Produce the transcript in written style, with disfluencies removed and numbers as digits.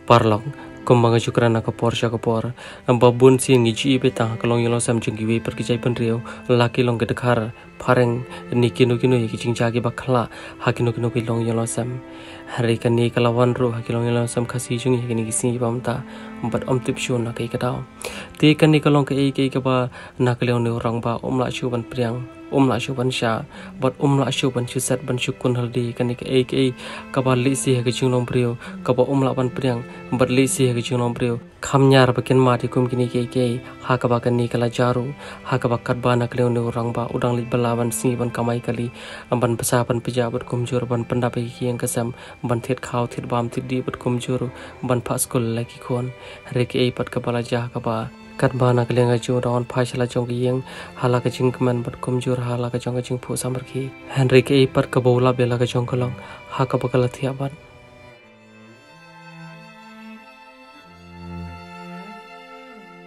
parlok kumbang syukrana ka Porsche ka por babun si ngi betang kalong yelo sam jing giwe per kijai pen rio laki long gedekar pareng nikinu kinu ki jingja ki bakla hakinu kinu ki long yelo sam hari kan ni kalawan ro hakilong yelo sam khasi jung ki ni si bamta but tip shun na kai kadaw te kan ni kalong ka ka ba na kalong ni rang ba la shu ban priang la shu ban sha but la shu ban shu set ban shu kun haldi kan ni ka ba li si ha jing long prio ka ba la ban priang but li si ha jing long prio kham nyar ba ken ma ti kum kini ke ha ka ba kan ni kala jaru ha ka ba kat ba na kalong ni rang ba udang li balawan si ban kamai kali ban pasa ban pija bat kum jur ban panda pe ki yang kasam ban thet khaw thet bam thet di bat kum jur ban phas kul la ki khon rek pat ka bala ja ka ba kat bana kelenga ju ron phasala jong yeng hala ka jing kman bat kum jur hala ka jong phu samar ki henry ke pat ka bola bela ka jong kolong ha ka bakala thia ban